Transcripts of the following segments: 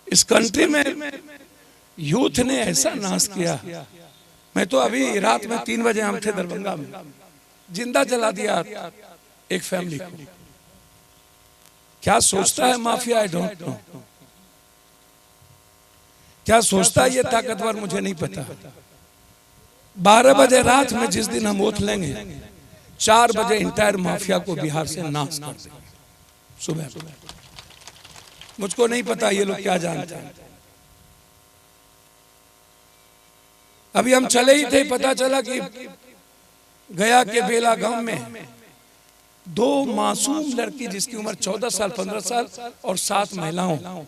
इस कंट्री में यूथ ने ऐसा नाश किया। मैं तो अभी रात में 3 बजे हम थे दरभंगा में, जिंदा जला दिया एक फैमिली को। क्या सोचता है माफिया, आई डोंट नो। क्या सोचता है ये ताकतवर, मुझे नहीं पता। 12 बजे रात में जिस दिन हम ओथ लेंगे, 4 बजे इंटायर माफिया को बिहार से नाश कर देंगे सुबह। मुझको नहीं पता ये लोग क्या जानते हैं। अभी हम चले ही थे, पता चला कि गया के बेला गांव में 2 मासूम लड़की जिसकी उम्र 14 साल 15 साल और 7 महिलाओं।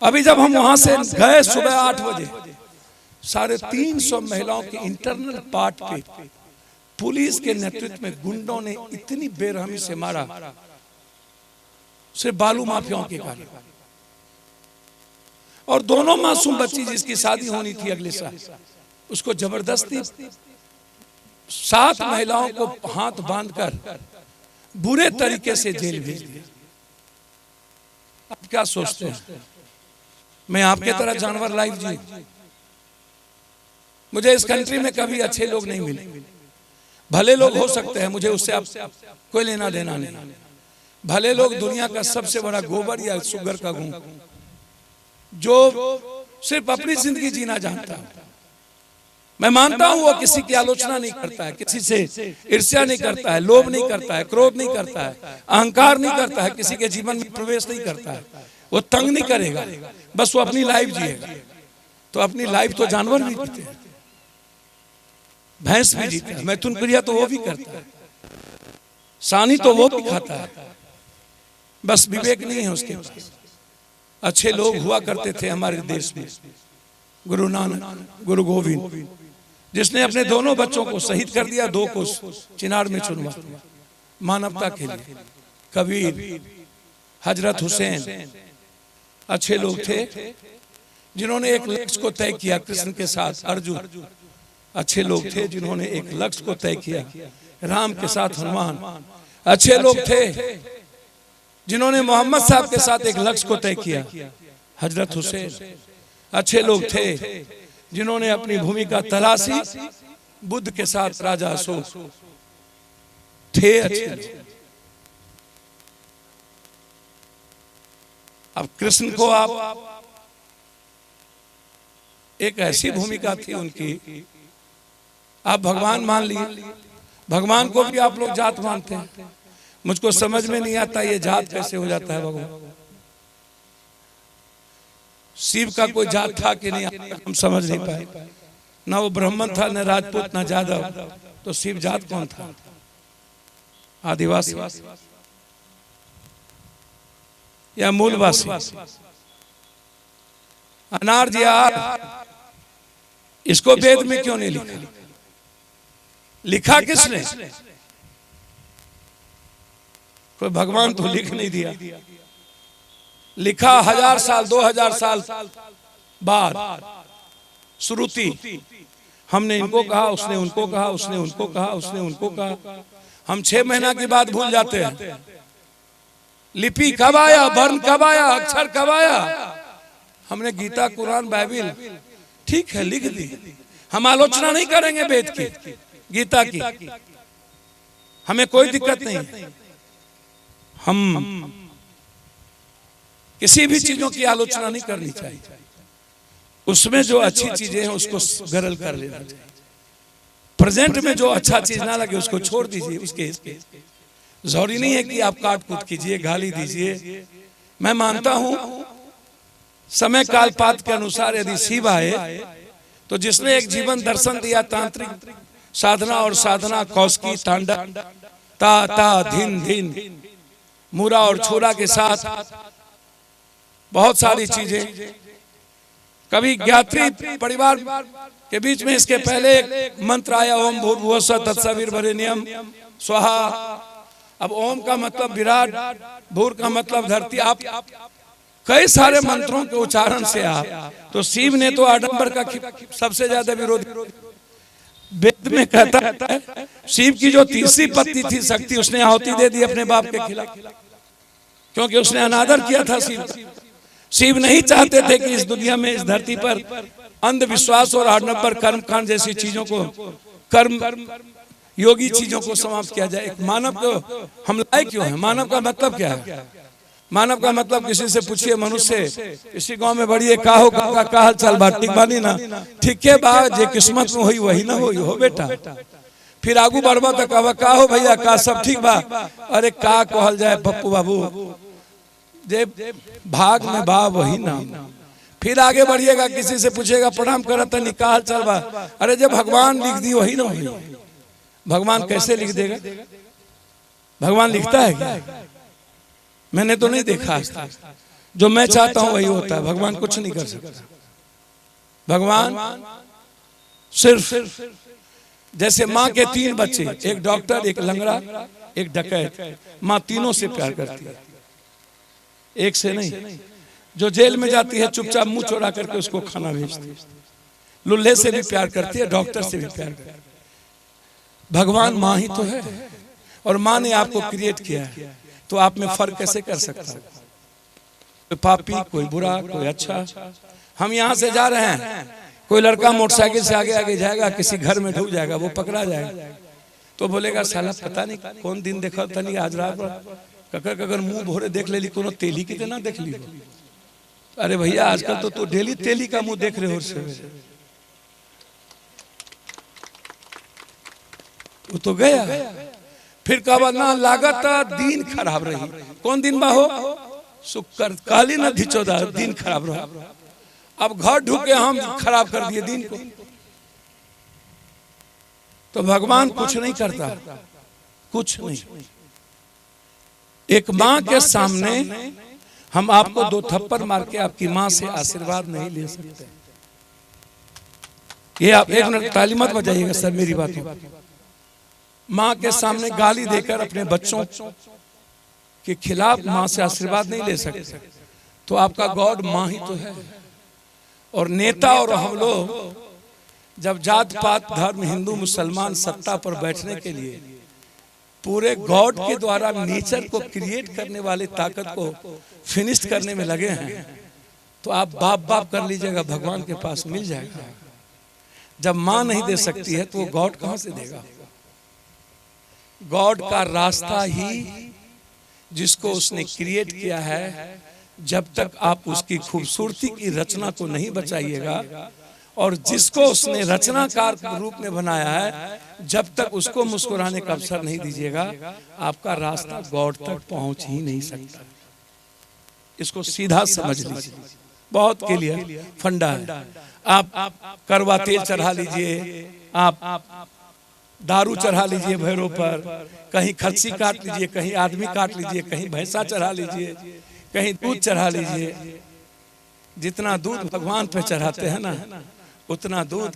अभी जब हम वहां से गए सुबह 8 बजे, 350 महिलाओं के इंटरनल पार्ट पे पुलिस के नेतृत्व में गुंडों ने इतनी बेरहमी से मारा, सिर्फ बालू माफियाओं के कारण। और दोनों मासूम बच्ची जिसकी शादी होनी थी अगले साल, उसको जबरदस्ती 7 महिलाओं को हाथ बांधकर बुरे तरीके से जेल भेज दिया। अब क्या सोचते हैं, मैं आपके तरह जानवर लाइफ जी? मुझे इस कंट्री में कभी अच्छे लोग नहीं मिले। भले लोग हो सकते हैं, मुझे उससे आप कोई लेना देना नहीं। भले लोग दुनिया का सबसे बड़ा गोबर या शुगर का घूम, जो सिर्फ अपनी जिंदगी जीना जानता है। मैं मानता हूं वो किसी की आलोचना नहीं करता है, किसी से ईर्ष्या नहीं करता है, लोभ नहीं करता है, क्रोध नहीं करता है, अहंकार नहीं करता है, किसी के जीवन में प्रवेश नहीं करता है, वो तंग नहीं करेगा, बस वो अपनी लाइफ जिएगा। तो अपनी लाइफ तो जानवर भी जीते हैं, भैंस भी जीता है, मैथुन क्रिया तो वो भी करता है, सानी तो वो भी खाता है, बस विवेक नहीं है उसके पास। अच्छे लोग हुआ करते थे हमारे देश में। गुरु नानक, गुरु गोविंद, जिसने अपने दोनों बच्चों को शहीद कर दिया, 2 को चिनार में चुनवा दिया मानवता के लिए। कबीर, हजरत हुसैन अच्छे लोग थे जिन्होंने एक लक्ष्य को तय किया कृष्ण के साथ। अर्जुन अच्छे लोग थे जिन्होंने एक लक्ष्य को तय किया। राम के साथ हनुमान अच्छे लोग थे जिन्होंने मोहम्मद साहब के साथ एक लक्ष्य को तय किया। हजरत हुसैन अच्छे लोग थे जिन्होंने अपनी भूमिका तलाशी बुद्ध के साथ राजा अशोक थे अच्छे लोग। अब कृष्ण को आप, एक ऐसी भूमिका थी उनकी, आप भगवान मान लिए। भगवान को भी आप लोग जात मानते हैं। मुझको समझ में नहीं आता ये जात कैसे हो जाता है भगवान। शिव का कोई जात था कि नहीं, हम समझ नहीं पाए। ना वो ब्राह्मण था, न राजपूत, न जादव, तो शिव जात कौन था? आदिवासी या मूलवासी? अनार जी इसको वेद में क्यों नहीं लिखा? लिखा किसने? कोई भगवान तो लिख नहीं दिया। लिखा 1000 साल 2000 साल बाद श्रुति। हमने इनको कहा, उसने उनको कहा, उसने उनको कहा, उसने उनको कहा। हम 6 महीना की बात भूल जाते हैं। लिपि कब आया, वर्ण कब आया, अक्षर कब आया? हमने गीता, कुरान, बाइबिल ठीक है लिख दी। हम आलोचना नहीं करेंगे वेद की, गीता की, हमें कोई दिक्कत नहीं है। हम किसी भी चीजों की आलोचना नहीं करनी चाहिए। उसमें जो अच्छी चीजें हैं उसको गरल कर लेना चाहिए। प्रेजेंट में जो अच्छा चीज ना लगे उसको छोड़ दीजिए। उसके जरूरी नहीं है कि आप काट कूट कीजिए, गाली दीजिए। मैं मानता हूं समय काल पात के अनुसार यदि शिव आए तो जिसने एक जीवन दर्शन दिया तांत्रिक साधना और साधना, कौशकी, तांडव, ता ता धिन धिन, मूरा और छोरा के साथ बहुत सारी चीजें। कभी ज्ञात्री परिवार के बीच में इसके पहले एक मंत्र आया, ओम भूर्भुवः स्वः तत्सवितुर्वरेण्यं स्वाहा। अब ओम का मतलब विराट, भूर का मतलब धरती। आप कई सारे मंत्रों के उच्चारण से आप, तो शिव ने तो आडंबर का सबसे ज्यादा विरोधी। वेद में कहता है शिव की जो तीसरी पत्नी थी शक्ति, उसने आहुति दे दी अपने बाप के खिलाफ, क्योंकि उसने अनादर किया था शिव। शिव नहीं चाहते थे कि इस दुनिया में, इस धरती पर अंधविश्वास और आडंबर कर्म कांड जैसी चीजों को, कर्म योगी चीजों को समाप्त किया जाए। एक मानव को हम लाए क्यों है? मानव का मतलब क्या है? मानव का मतलब, किसी से पूछिए, मनुष्य इसी गांव में बढ़िए का हो, का हाल चाल बा, ठीक बानी ना, ठीक है बा, जे किस्मत में होई वही ना होई हो बेटा। फिर आगू बढ़बा तो कहवा का हो भैया, का सब ठीक बा? अरे का कहल जाए पप्पू बाबू, जे भाग में बा वही नाम। फिर आगे बढ़िएगा, किसी से पूछेगा प्रणाम करत निकाह हाल चाल बा, अरे जब भगवान लिख दी वही ना होई। भगवान कैसे लिख देगा? भगवान लिखता है क्या? मैंने तो नहीं देखा आज तक। जो मैं चाहता हूं वही होता है, भगवान कुछ नहीं कर सकता। भगवान सिर्फ जैसे माँ के 3 बच्चे, एक डॉक्टर, एक लंगड़ा, एक डकैत, माँ तीनों से प्यार करती है, एक से नहीं। जो जेल में जाती है चुपचाप मुंह चोरा करके उसको खाना भेजती है। लुल्हे से भी प्यार करती है, डॉक्टर से भी प्यार करती है। भगवान माँ ही तो है, और माँ ने आपको क्रिएट किया है, तो आप में फर्क कैसे कर सकता है? कोई पापी, कोई बुरा, कोई अच्छा। हम यहाँ से जा रहे हैं, कोई लड़का मोटरसाइकिल से आगे आगे जाएगा, किसी घर में ढुक जाएगा, वो पकड़ा जाएगा, तो बोलेगा साला पता नहीं कौन दिन देखा था, नहीं आज रात ककर ककर मुंह भोरे देख ले ली, कोनो तेली कितना देख ली। अरे भैया आजकल तो डेली तेली का मुंह देख रहे हो, वो तो गया। फिर कहा ना लागत दिन खराब रही। कौन दिन बा हो? शुक्र काली न धिचोदा, दिन खराब रहा। अब घर ढूके हम खराब कर दिए दिन को। तो भगवान कुछ नहीं करता, कुछ नहीं। एक माँ के सामने हम आपको 2 थप्पड़ मार के आपकी माँ से आशीर्वाद नहीं ले सकते। ये आप एक मिनट ताली मत बजाइएगा सर मेरी बातों। माँ के सामने गाली देकर अपने बच्चों के खिलाफ माँ से आशीर्वाद नहीं ले सकते। तो आपका गॉड माँ ही तो है। और नेता और हम लोग जब जात पात धर्म हिंदू मुसलमान सत्ता पर बैठने के लिए पूरे गॉड के द्वारा नेचर को क्रिएट करने वाले ताकत को फिनिश करने में लगे हैं, तो आप बाप बाप कर लीजिएगा, भगवान के पास मिल जाएगा। जब माँ नहीं दे सकती है तो वो गॉड कहां से देगा? गॉड का रास्ता ही जिसको उसने क्रिएट किया है, जब तक आप उसकी खूबसूरती की रचना को नहीं बचाइएगा और जिसको उसने रचनाकार के रूप में बनाया है, जब तक उसको मुस्कुराने का अवसर नहीं दीजिएगा, आपका रास्ता गॉड तक पहुंच ही नहीं सकता। इसको सीधा समझ लीजिए, बहुत क्लियर फंडा है। आप करवा तेल चढ़ा लीजिए, आप दारू चढ़ा लीजिए भैरव पर, कहीं खस्सी काट लीजिए, कहीं आदमी काट लीजिए, कहीं भैंसा चढ़ा लीजिए, कहीं दूध चढ़ा लीजिए। जितना दूध भगवान पे चढ़ाते हैं ना, उतना दूध